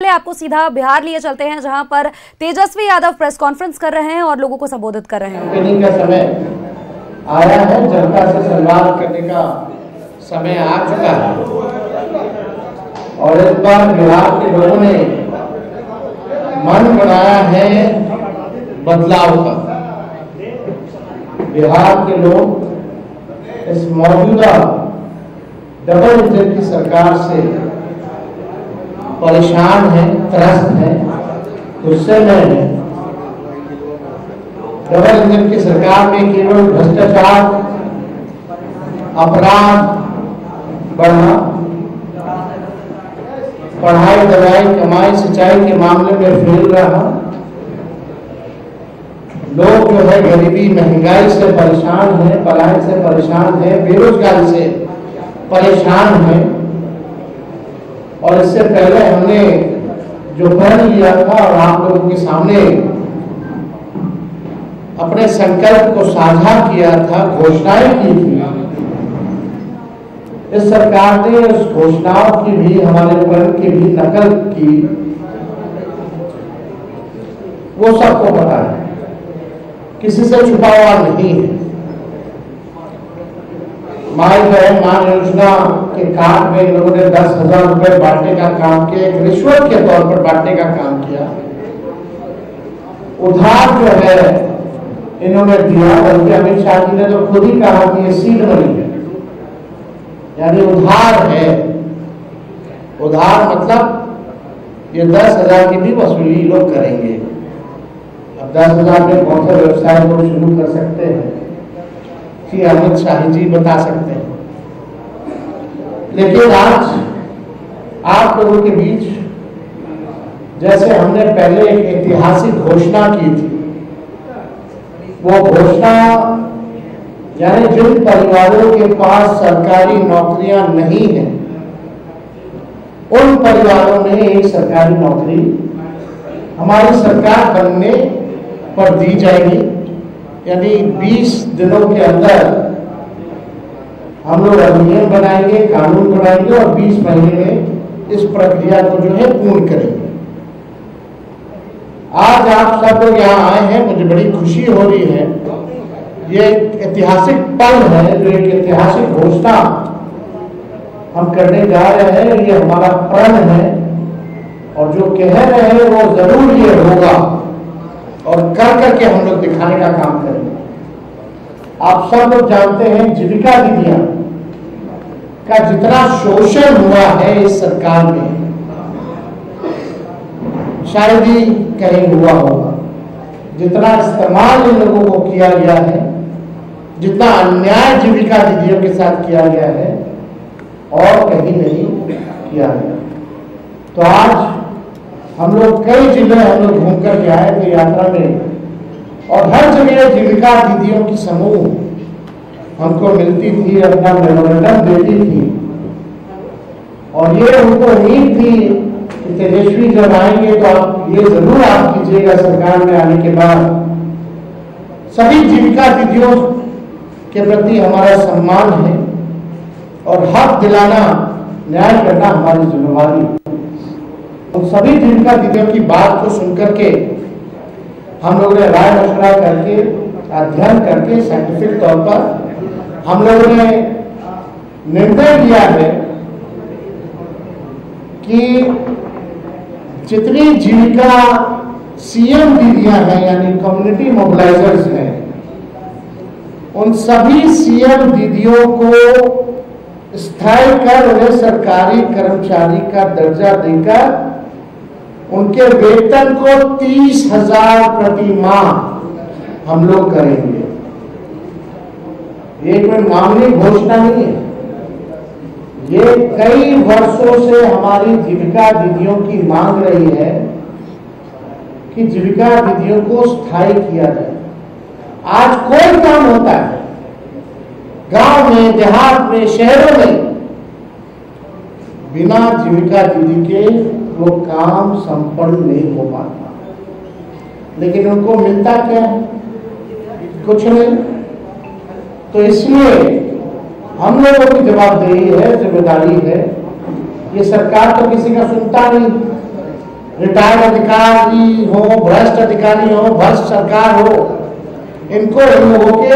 आपको सीधा बिहार लिए चलते हैं, जहां पर तेजस्वी यादव प्रेस कॉन्फ्रेंस कर रहे हैं और लोगों को संबोधित कर रहे हैं। कैंपेनिंग का समय आया है, जनता से संवाद करने का समय आ चुका है और इस बार बिहार के लोगों ने मन बनाया है बदलाव का। बिहार के लोग इस मौजूदा डबल इंजन की सरकार से परेशान है, त्रस्त है, गुस्से में है। डबल इंजन की सरकार में केवल भ्रष्टाचार, अपराध बढ़ा, पढ़ाई, दवाई, कमाई, सिंचाई के मामले में फेल रहा। लोग जो है गरीबी, महंगाई से परेशान है, पलायन से परेशान है, बेरोजगारी से परेशान है। और इससे पहले हमने जो प्रण लिया था और आप लोगों के सामने अपने संकल्प को साझा किया था, घोषणाएं की थी, इस सरकार ने उस घोषणाओं की भी, हमारे प्रण की भी नकल की। वो सबको पता है, किसी से छुपा हुआ नहीं है। माई बहन मान योजना के काम में इन लोगों ने 10,000 रुपए बांटने का काम किया, एक रिश्वत के तौर पर बांटने का काम किया। उधार जो है इन्होंने दिया, बल्कि अमित शाह जी ने तो खुद ही कहा कि ये सीड मनी है, यानी उधार है। उधार मतलब ये 10,000 की भी वसूली लोग करेंगे। अब 10,000 में कौन सा व्यवसाय लोग शुरू कर सकते हैं कि अमित शाह जी बता सकते हैं। लेकिन आज आप लोगों के बीच जैसे हमने पहले एक ऐतिहासिक घोषणा की थी, वो घोषणा यानी जिन परिवारों के पास सरकारी नौकरियां नहीं है, उन परिवारों में एक सरकारी नौकरी हमारी सरकार बनने पर दी जाएगी। यानी 20 दिनों के अंदर हम लोग अधिनियम बनाएंगे, कानून बनाएंगे और 20 महीने में इस प्रक्रिया को जो है पूर्ण करेंगे। आज आप सब लोग यहाँ आए हैं, मुझे बड़ी खुशी हो रही है। ये एक ऐतिहासिक पल है, जो एक ऐतिहासिक घोषणा हम करने जा रहे हैं। ये हमारा प्रण है और जो कह रहे हैं वो जरूर ये होगा और कर करके हम लोग दिखाने का काम करेंगे। आप सब लोग जानते हैं जीविका दीदियां का जितना शोषण हुआ है इस सरकार में, शायद ही कहीं हुआ होगा। जितना इस्तेमाल इन लोगों को किया गया है, जितना अन्याय जीविका दीदियों के साथ किया गया है, और कहीं नहीं किया गया। तो आज हम लोग कई जिले हम लोग घूम कर के आए थे यात्रा में, और हर जगह जीविका दीदियों की समूह हमको मिलती थी, अपना मेमोरेंडम देती थी। और ये उनको उम्मीद थी कि तेजस्वी जब आएंगे तो आप ये जरूर आप कीजिएगा सरकार में आने के बाद, सभी जीविका दीदियों के प्रति हमारा सम्मान है और हक दिलाना, न्याय करना हमारी जिम्मेवारी है। उन सभी जीविका दीदियों की बात को सुनकर के हम लोगों ने राय मशवरा करके, अध्ययन करके, साइंटिफिक तौर पर हम लोगों ने निर्णय लिया है कि जितनी जीविका सीएम दीदियां हैं, यानी कम्युनिटी मोबिलाइजर्स हैं, उन सभी सीएम दीदियों को स्थायी कर उन्हें सरकारी कर्मचारी का दर्जा देकर उनके वेतन को 30,000 प्रति माह हम लोग करेंगे। ये कोई मामूली घोषणा नहीं है, ये कई वर्षों से हमारी जीविका दीदियों की मांग रही है कि जीविका दीदियों को स्थायी किया जाए। आज कोई काम होता है गांव में, देहात में, शहरों में, बिना जीविका दीदी के वो काम संपन्न नहीं हो पाता। लेकिन उनको मिलता क्या है? कुछ नहीं। तो इसलिए हम लोगों की जवाबदेही है, जिम्मेदारी है। ये सरकार तो किसी का सुनता नहीं, रिटायर्ड अधिकारी हो, भ्रष्ट अधिकारी हो, भ्रष्ट सरकार हो, इनको इन लोगों के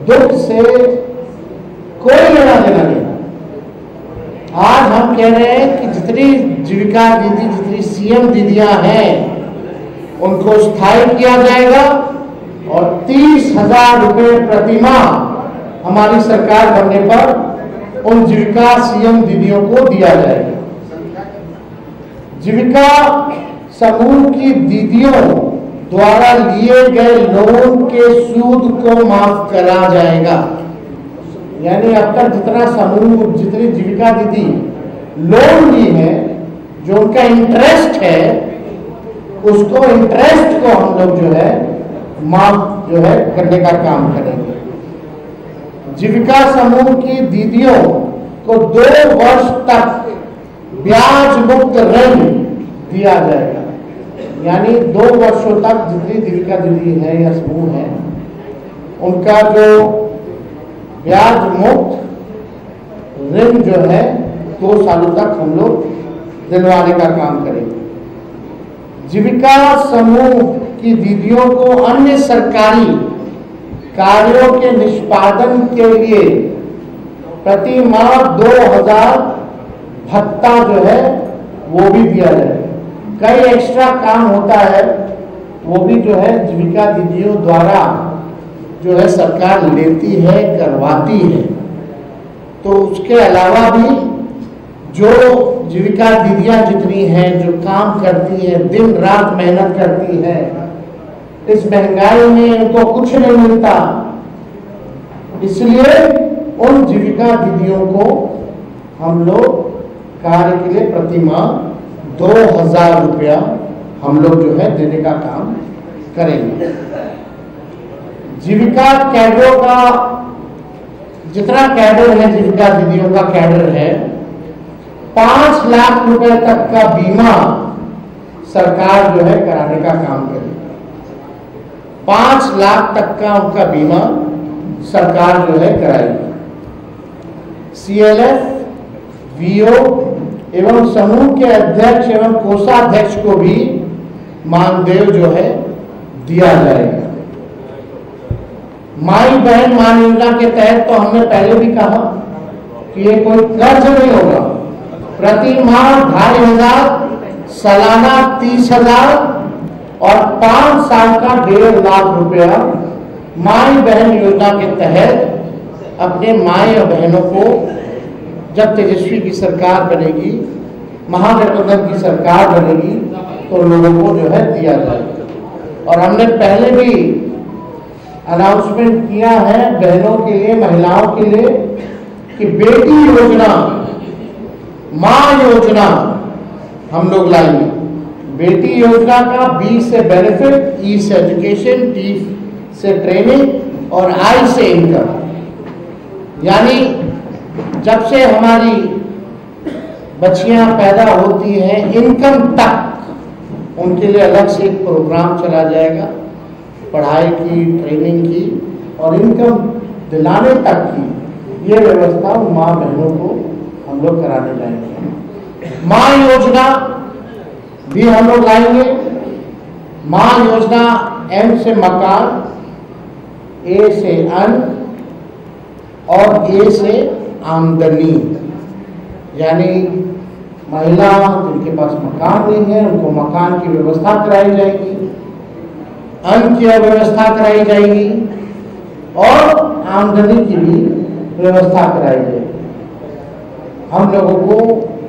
दुख से कोई लेना देना नहीं। आज हम कह रहे हैं कि जितनी जीविका दीदी, जितनी सीएम दीदियां हैं, उनको स्थायी किया जाएगा और 30,000 रुपये प्रतिमाह हमारी सरकार बनने पर उन जीविका सीएम दीदियों को दिया जाएगा। जीविका समूह की दीदियों द्वारा लिए गए लोन के सूद को माफ करा जाएगा। यानी अब तक जितना समूह, जितनी जीविका दीदी लोन ली है, जो उनका इंटरेस्ट है, उसको इंटरेस्ट को हम लोग जो है माफ जो है करने का काम करेंगे। जीविका समूह की दीदियों को 2 वर्ष तक ब्याज मुक्त ऋण दिया जाएगा। यानी 2 वर्षों तक जितनी जीविका दीदी है या समूह है, उनका जो ब्याज मुक्त ऋण जो है 2 सालों तक हम लोग दिलवाने का काम करेंगे। जीविका समूह की दीदियों को अन्य सरकारी कार्यों के निष्पादन के लिए प्रति माह 2,000 भत्ता जो है वो भी दिया जाए। कई एक्स्ट्रा काम होता है, वो भी जो है जीविका दीदियों द्वारा जो है सरकार लेती है, करवाती है। तो उसके अलावा भी जो जीविका दीदियां जितनी हैं, जो काम करती हैं, दिन रात मेहनत करती हैं, इस महंगाई में इनको कुछ नहीं मिलता, इसलिए उन जीविका दीदियों को हम लोग कार्य के लिए प्रति माह 2,000 रुपया हम लोग जो है देने का काम करेंगे। जीविका कैडरों का जितना कैडर है, जीविका दीदियों का कैडर है, 5 लाख रुपए तक का बीमा सरकार जो है कराने का काम करेगी। 5 लाख तक का उनका बीमा सरकार जो है कराएगी। CLF, VO एवं समूह के अध्यक्ष एवं कोषाध्यक्ष को भी मानदेय जो है दिया जाएगा। माई बहन मान योजना के तहत तो हमने पहले भी कहा कि ये कोई कर्ज नहीं होगा। प्रति माह 2,500, सालाना 30,000 और 5 साल का 1.5 लाख रुपया माई बहन योजना के तहत अपने माए और बहनों को जब तेजस्वी की सरकार बनेगी, महागठबंधन की सरकार बनेगी, तो लोगों को जो है दिया जाएगा। और हमने पहले भी अनाउंसमेंट किया है बहनों के लिए, महिलाओं के लिए, कि बेटी योजना, मां योजना हम लोग लाएंगे। बेटी योजना का B से बेनिफिट, E से एजुकेशन, T से ट्रेनिंग और I से इनकम। यानी जब से हमारी बच्चियां पैदा होती हैं, इनकम तक उनके लिए अलग से एक प्रोग्राम चला जाएगा, पढ़ाई की, ट्रेनिंग की और इनकम दिलाने तक की ये व्यवस्था माँ बहनों को हम लोग कराने जाएंगे। माँ योजना भी हम लोग लाएंगे। माँ योजना M से मकान, A से अन्न और A से आमदनी। यानी महिला जिनके पास मकान नहीं है, उनको मकान की व्यवस्था कराई जाएगी, अन्न की व्यवस्था कराई जाएगी और आमदनी की भी व्यवस्था कराई जाएगी। हम लोगों को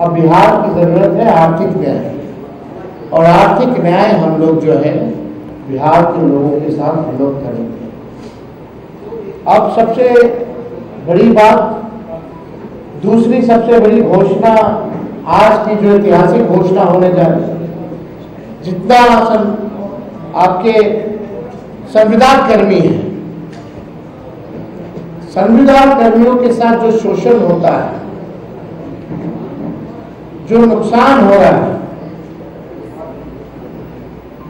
अब बिहार की जरूरत है आर्थिक न्याय, और आर्थिक न्याय हम लोग जो है बिहार के लोगों के साथ हम लोग करेंगे। अब सबसे बड़ी बात, दूसरी सबसे बड़ी घोषणा, आज की जो ऐतिहासिक घोषणा होने जा रही है, जितना आपके संविधान कर्मी हैं, संविधान कर्मियों के साथ जो शोषण होता है, जो नुकसान हो रहा है,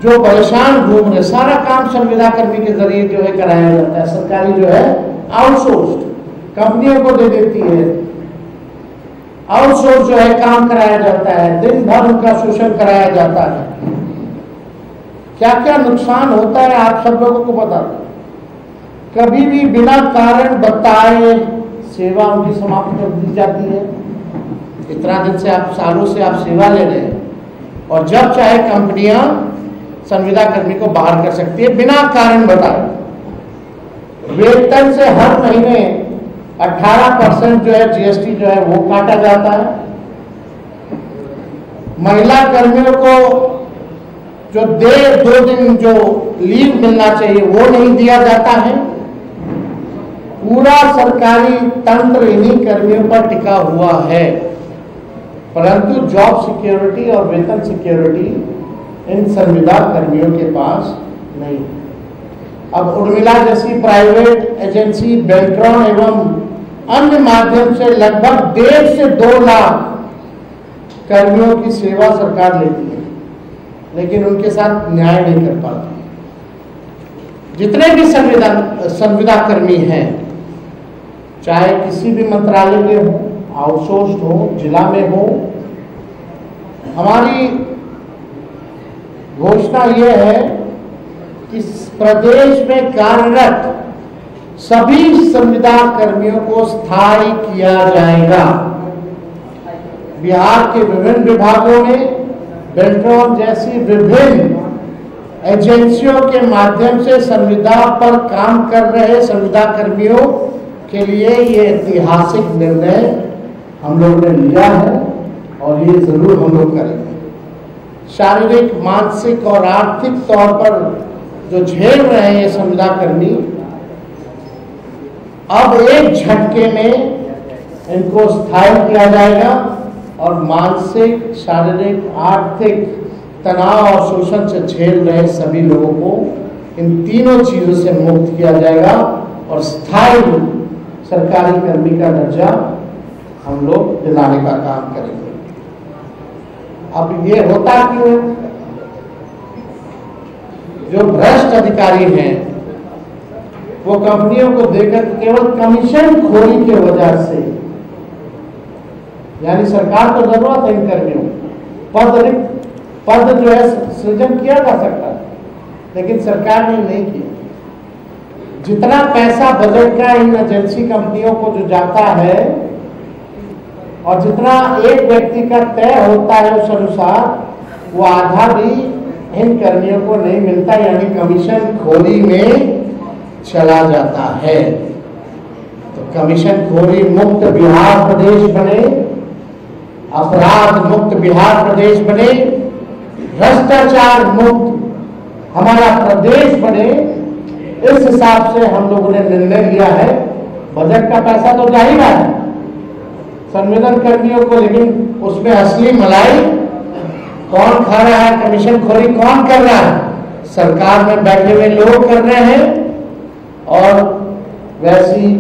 जो परेशान घूम रहे, सारा काम संविदा कर्मी के जरिए जो है कराया जाता है। सरकारी जो है आउटसोर्स्ड कंपनियों को दे देती है। आउटसोर्स जो है काम कराया जाता है, दिन भर उनका शोषण कराया जाता है। क्या क्या नुकसान होता है आप सब लोगों को पता। कभी भी बिना कारण बताए सेवा उनकी समाप्त कर दी जाती है। इतना दिन से आप सालों से आप सेवा ले रहे हैं और जब चाहे कंपनियां संविदा कर्मी को बाहर कर सकती है बिना कारण बताए। वेतन से हर महीने 18% जो है जीएसटी जो है वो काटा जाता है। महिला कर्मियों को जो 2 दिन जो लीव मिलना चाहिए वो नहीं दिया जाता है। पूरा सरकारी तंत्र इन्हीं कर्मियों पर टिका हुआ है, परंतु जॉब सिक्योरिटी और वेतन सिक्योरिटी इन संविदा कर्मियों के पास नहीं। अब उर्मिला जैसी प्राइवेट एजेंसी बेल्ट्रॉन एवं अन्य माध्यम से लगभग 1.5 से 2 लाख कर्मियों की सेवा सरकार लेती है, लेकिन उनके साथ न्याय नहीं कर पाती। जितने भी संविदा कर्मी हैं, चाहे किसी भी मंत्रालय के हो, आउटसोर्स्ड हो, जिला में हो, हमारी घोषणा यह है कि प्रदेश में कार्यरत सभी संविदा कर्मियों को स्थायी किया जाएगा। बिहार के विभिन्न विभागों में बेल्ट्रॉन जैसी विभिन्न एजेंसियों के माध्यम से संविदा पर काम कर रहे संविदा कर्मियों के लिए ये ऐतिहासिक निर्णय हम लोग ने लिया है और ये जरूर हम लोग करेंगे। शारीरिक, मानसिक और आर्थिक तौर पर जो झेल रहे हैं ये संविदा कर्मी, अब एक झटके में इनको स्थायी किया जाएगा और मानसिक, शारीरिक, आर्थिक तनाव और शोषण से झेल रहे सभी लोगों को इन तीनों चीजों से मुक्त किया जाएगा और स्थायी सरकारी कर्मी का दर्जा हम लोग दिलाने का काम करेंगे। अब ये होता क्यों? जो भ्रष्ट अधिकारी हैं वो कंपनियों को देकर केवल कमीशन खोरी की वजह से, यानी सरकार को जरूरत है इन कर्मियों, पद जो है सृजन किया जा सकता है, लेकिन सरकार ने नहीं किया। जितना पैसा बजट का इन एजेंसी कंपनियों को जो जाता है और जितना एक व्यक्ति का तय होता है उस अनुसार वो आधा भी इन कर्मियों को नहीं मिलता, यानी कमीशन खोरी में चला जाता है। तो कमीशन खोरी मुक्त बिहार प्रदेश बने, अपराध मुक्त बिहार प्रदेश बने, भ्रष्टाचार मुक्त हमारा प्रदेश बने, इस हिसाब से हम लोगों ने निर्णय लिया है। बजट का पैसा तो जा ही रहा है संविदा कर्मियों को, लेकिन उसमें असली मलाई कौन खा रहा है, कमीशन खोरी कौन कर रहा है? सरकार में बैठे हुए लोग कर रहे हैं और वैसी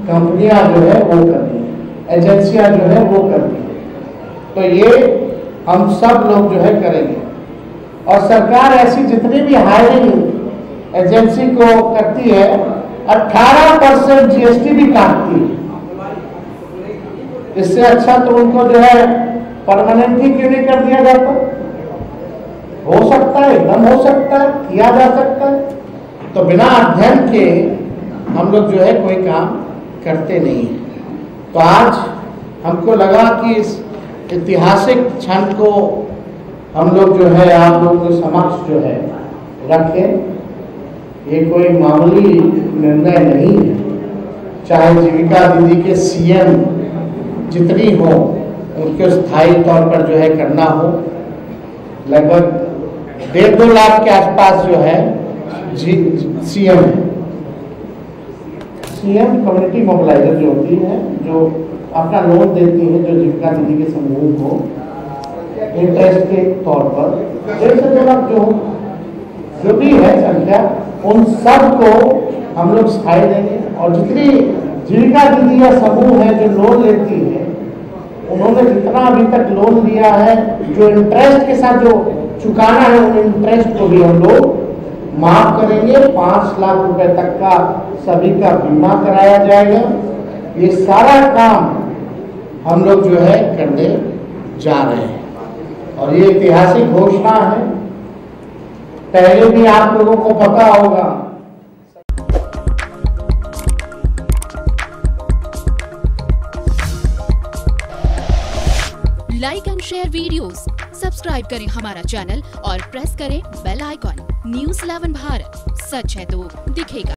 कंपनियां जो है वो कर रही है, एजेंसियां जो है वो कर रही है। तो ये हम सब लोग जो है करेंगे और सरकार ऐसी जितनी भी हायरिंग एजेंसी को करती है 18% जीएसटी भी काटती है। इससे अच्छा तो उनको जो है परमानेंट ही क्यों नहीं कर दिया जाता? हो सकता है, एकदम हो सकता है, किया जा सकता है। तो बिना अध्ययन के हम लोग जो है कोई काम करते नहीं है। तो आज हमको लगा कि इस ऐतिहासिक क्षण को हम लोग जो है आप लोगों के समक्ष जो है रखें। ये कोई मामूली निर्णय नहीं है। चाहे जीविका दीदी के सीएम जितनी हो उनको स्थायी तौर पर जो है करना हो, लगभग 1.5-2 लाख के आसपास जो है सीएम है। सीएम कम्युनिटी मोबिलाइजर जो होती है, जो अपना लोन देती है, जो जीविका दीदी के समूह को इंटरेस्ट के तौर पर 1.5 लाख जो भी है संख्या, उन सब को हम लोग स्थायी देंगे। और जितनी जीविका दीदी या समूह है जो लोन लेती है, उन्होंने जितना अभी तक लोन लिया है, जो इंटरेस्ट के साथ जो चुकाना है, उन इंटरेस्ट को भी हम लोग माफ करेंगे। 5 लाख रुपए तक का सभी का बीमा कराया जाएगा। ये सारा काम हम लोग जो है करने जा रहे हैं। और ये ऐतिहासिक घोषणा है, पहले भी आप लोगों को पता होगा। Like and share videos, subscribe करें हमारा चैनल और प्रेस करें बेल आइकॉन। News 11 भारत, सच है तो दिखेगा।